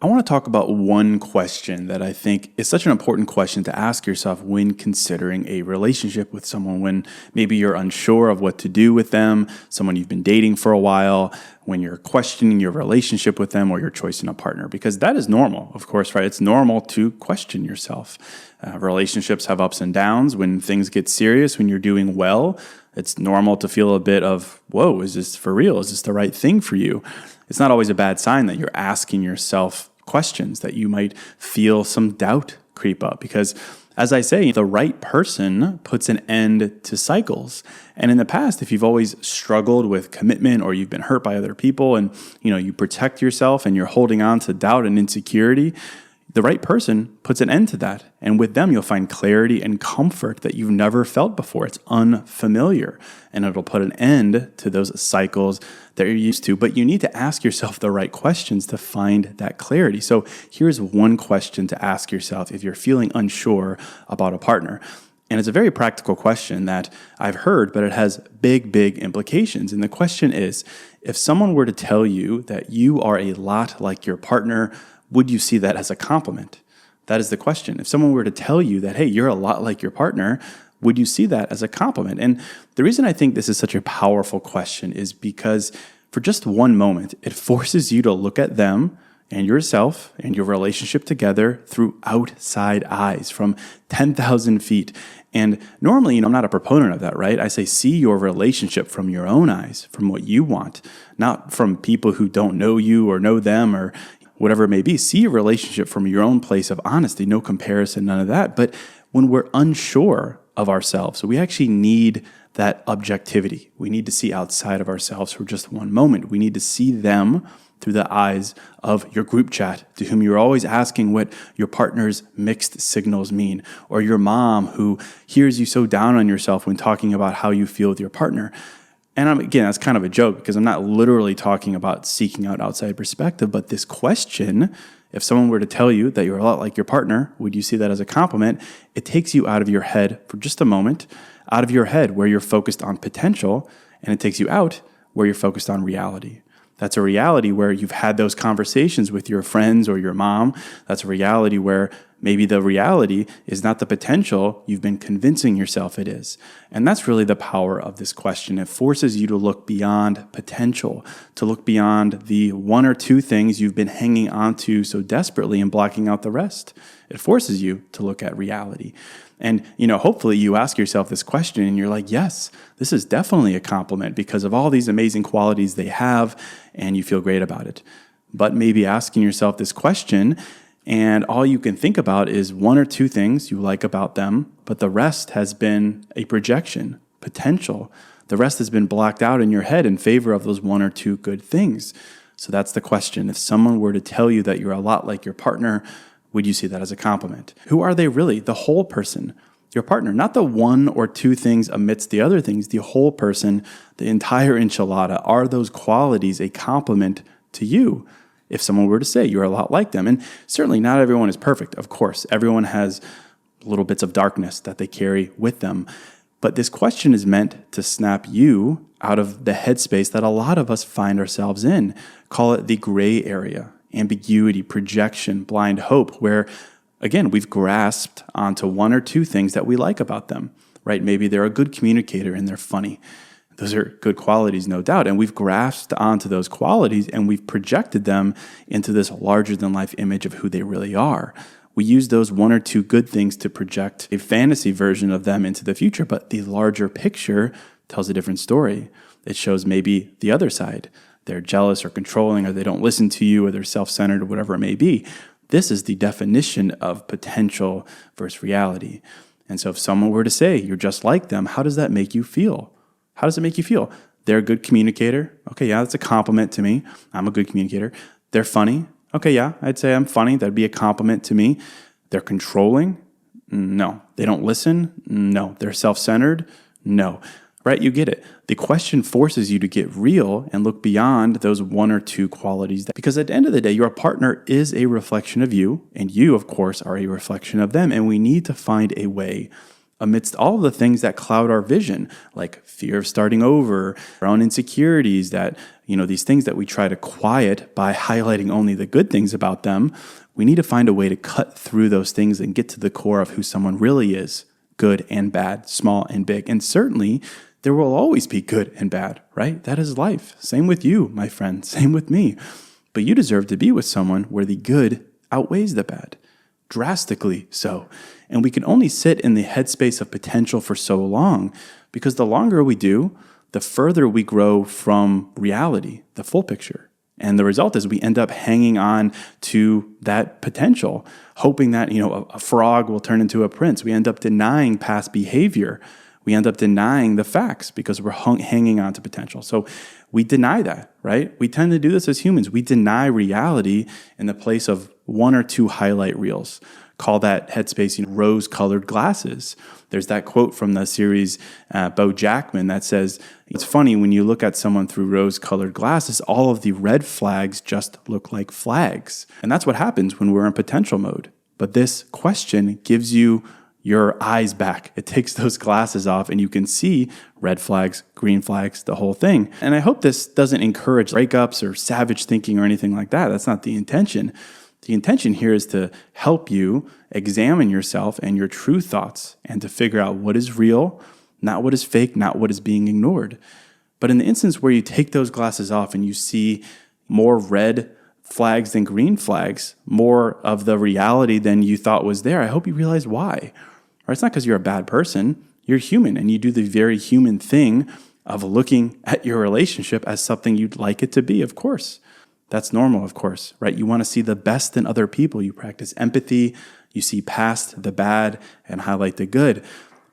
I want to talk about one question that I think is such an important question to ask yourself when considering a relationship with someone, when maybe you're unsure of what to do with them, someone you've been dating for a while, when you're questioning your relationship with them or your choice in a partner, because that is normal, of course, right? It's normal to question yourself. Relationships have ups and downs. When things get serious, when you're doing well, it's normal to feel a bit of, whoa, is this for real? Is this the right thing for you? It's not always a bad sign that you're asking yourself questions, that you might feel some doubt creep up. Because as I say, the right person puts an end to cycles. And in the past, if you've always struggled with commitment or you've been hurt by other people and you protect yourself and you're holding on to doubt and insecurity, the right person puts an end to that. And with them, you'll find clarity and comfort that you've never felt before. It's unfamiliar, and it'll put an end to those cycles that you're used to. But you need to ask yourself the right questions to find that clarity. So here's one question to ask yourself if you're feeling unsure about a partner. And it's a very practical question that I've heard, but it has big, big implications. And the question is, if someone were to tell you that you are a lot like your partner, would you see that as a compliment? That is the question. If someone were to tell you that, hey, you're a lot like your partner, would you see that as a compliment? And the reason I think this is such a powerful question is because for just one moment, it forces you to look at them and yourself and your relationship together through outside eyes from 10,000 feet. And normally, I'm not a proponent of that, right? I say see your relationship from your own eyes, from what you want, not from people who don't know you or know them or whatever it may be. See your relationship from your own place of honesty, no comparison, none of that. But when we're unsure of ourselves, we actually need that objectivity. We need to see outside of ourselves for just one moment. We need to see them through the eyes of your group chat, to whom you're always asking what your partner's mixed signals mean, or your mom who hears you so down on yourself when talking about how you feel with your partner. And again, that's kind of a joke because I'm not literally talking about seeking out outside perspective, but this question, if someone were to tell you that you're a lot like your partner, would you see that as a compliment? It takes you out of your head for just a moment, out of your head where you're focused on potential, and it takes you out where you're focused on reality. That's a reality where you've had those conversations with your friends or your mom. That's a reality where maybe the reality is not the potential you've been convincing yourself it is. And that's really the power of this question. It forces you to look beyond potential, to look beyond the one or two things you've been hanging onto so desperately and blocking out the rest. It forces you to look at reality. And, hopefully you ask yourself this question and you're like, yes, this is definitely a compliment because of all these amazing qualities they have, and you feel great about it. But maybe asking yourself this question and all you can think about is one or two things you like about them, but the rest has been a projection, potential. The rest has been blocked out in your head in favor of those one or two good things. So that's the question. If someone were to tell you that you're a lot like your partner, would you see that as a compliment? Who are they really? The whole person, your partner, not the one or two things amidst the other things, the whole person, the entire enchilada. Are those qualities a compliment to you? If someone were to say you're a lot like them. And certainly not everyone is perfect. Of course, everyone has little bits of darkness that they carry with them. But this question is meant to snap you out of the headspace that a lot of us find ourselves in. Call it the gray area, ambiguity, projection, blind hope, where, again, we've grasped onto one or two things that we like about them, right? Maybe they're a good communicator and they're funny. Those are good qualities, no doubt. And we've grasped onto those qualities and we've projected them into this larger than life image of who they really are. We use those one or two good things to project a fantasy version of them into the future, but the larger picture tells a different story. It shows maybe the other side. They're jealous or controlling, or they don't listen to you, or they're self-centered, or whatever it may be. This is the definition of potential versus reality. And so if someone were to say, you're just like them, how does that make you feel? How does it make you feel? They're a good communicator. Okay, yeah, that's a compliment to me. I'm a good communicator. They're funny. Okay, yeah, I'd say I'm funny. That'd be a compliment to me. They're controlling. No. They don't listen. No. They're self-centered. No. Right? You get it. The question forces you to get real and look beyond those one or two qualities. Because at the end of the day, your partner is a reflection of you, and you, of course, are a reflection of them. And we need to find a way amidst all of the things that cloud our vision, like fear of starting over, our own insecurities, that, these things that we try to quiet by highlighting only the good things about them. We need to find a way to cut through those things and get to the core of who someone really is, good and bad, small and big. And certainly there will always be good and bad, right? That is life. Same with you, my friend. Same with me. But you deserve to be with someone where the good outweighs the bad, drastically so. And we can only sit in the headspace of potential for so long, because the longer we do, the further we grow from reality, the full picture. And the result is we end up hanging on to that potential, hoping that, a frog will turn into a prince. We end up denying past behavior. We end up denying the facts because we're hanging on to potential. So we deny that, right? We tend to do this as humans. We deny reality in the place of one or two highlight reels. Call that headspace, rose-colored glasses. There's that quote from the series BoJackman that says, it's funny when you look at someone through rose-colored glasses, all of the red flags just look like flags. And that's what happens when we're in potential mode. But this question gives you your eyes back. It takes those glasses off and you can see red flags, green flags, the whole thing. And I hope this doesn't encourage breakups or savage thinking or anything like that. That's not the intention. The intention here is to help you examine yourself and your true thoughts and to figure out what is real, not what is fake, not what is being ignored. But in the instance where you take those glasses off and you see more red flags than green flags, more of the reality than you thought was there, I hope you realize why. Or it's not because you're a bad person. You're human and you do the very human thing of looking at your relationship as something you'd like it to be, of course. That's normal, of course, right? You want to see the best in other people. You practice empathy. You see past the bad and highlight the good.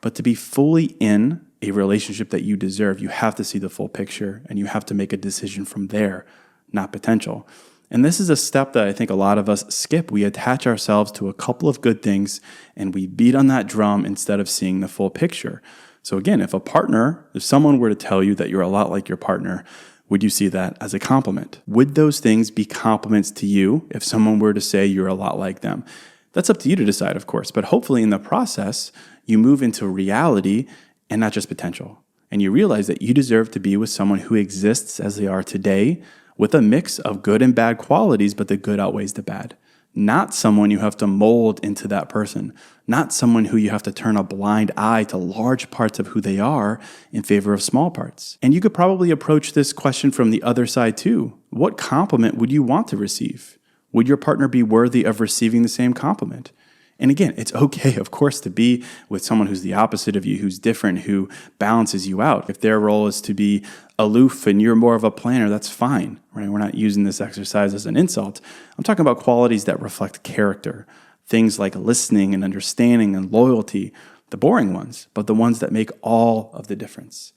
But to be fully in a relationship that you deserve, you have to see the full picture and you have to make a decision from there, not potential. And this is a step that I think a lot of us skip. We attach ourselves to a couple of good things and we beat on that drum instead of seeing the full picture. So again, if someone were to tell you that you're a lot like your partner, would you see that as a compliment? Would those things be compliments to you if someone were to say you're a lot like them? That's up to you to decide, of course, but hopefully in the process, you move into reality and not just potential. And you realize that you deserve to be with someone who exists as they are today with a mix of good and bad qualities, but the good outweighs the bad. Not someone you have to mold into that person, not someone who you have to turn a blind eye to large parts of who they are in favor of small parts. And you could probably approach this question from the other side too. What compliment would you want to receive? Would your partner be worthy of receiving the same compliment? And again, it's okay, of course, to be with someone who's the opposite of you, who's different, who balances you out. If their role is to be aloof and you're more of a planner, that's fine, right? We're not using this exercise as an insult. I'm talking about qualities that reflect character, things like listening and understanding and loyalty, the boring ones, but the ones that make all of the difference.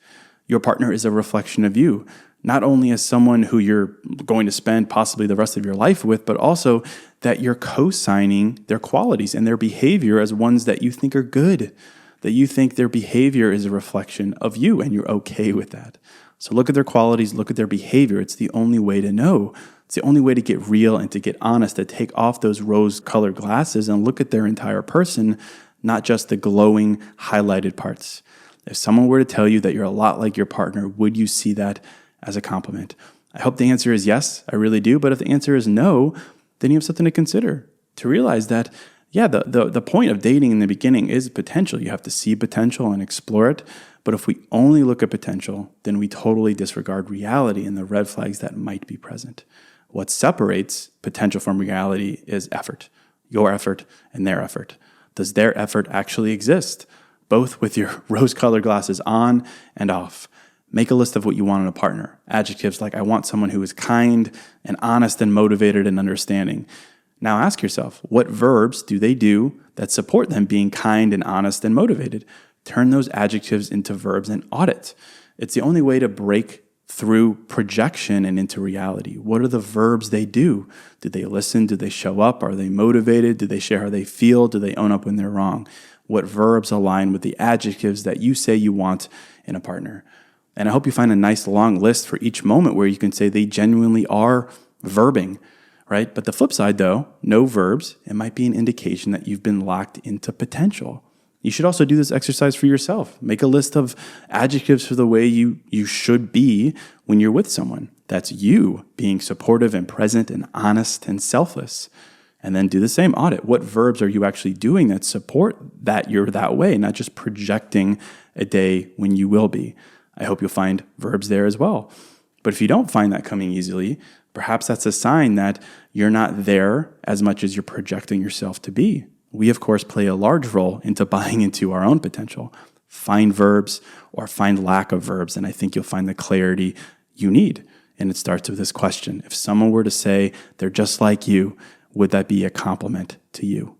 Your partner is a reflection of you, not only as someone who you're going to spend possibly the rest of your life with, but also that you're co-signing their qualities and their behavior as ones that you think are good, that you think their behavior is a reflection of you and you're okay with that. So look at their qualities, look at their behavior. It's the only way to know. It's the only way to get real and to get honest, to take off those rose-colored glasses and look at their entire person, not just the glowing, highlighted parts. If someone were to tell you that you're a lot like your partner, would you see that as a compliment? I hope the answer is yes, I really do. But if the answer is no, then you have something to consider, to realize that, yeah, the point of dating in the beginning is potential. You have to see potential and explore it. But if we only look at potential, then we totally disregard reality and the red flags that might be present. What separates potential from reality is effort, your effort and their effort. Does their effort actually exist? Both with your rose-colored glasses on and off. Make a list of what you want in a partner. Adjectives like, I want someone who is kind and honest and motivated and understanding. Now ask yourself, what verbs do they do that support them being kind and honest and motivated? Turn those adjectives into verbs and audit. It's the only way to break through projection and into reality. What are the verbs they do? Do they listen? Do they show up? Are they motivated? Do they share how they feel? Do they own up when they're wrong? What verbs align with the adjectives that you say you want in a partner? And I hope you find a nice long list for each moment where you can say they genuinely are verbing, right? But the flip side though, no verbs, it might be an indication that you've been locked into potential. You should also do this exercise for yourself. Make a list of adjectives for the way you should be when you're with someone. That's you being supportive and present and honest and selfless. And then do the same audit. What verbs are you actually doing that support that you're that way, not just projecting a day when you will be? I hope you'll find verbs there as well. But if you don't find that coming easily, perhaps that's a sign that you're not there as much as you're projecting yourself to be. We, of course, play a large role into buying into our own potential. Find verbs or find lack of verbs, and I think you'll find the clarity you need. And it starts with this question. If someone were to say they're just like you, would that be a compliment to you?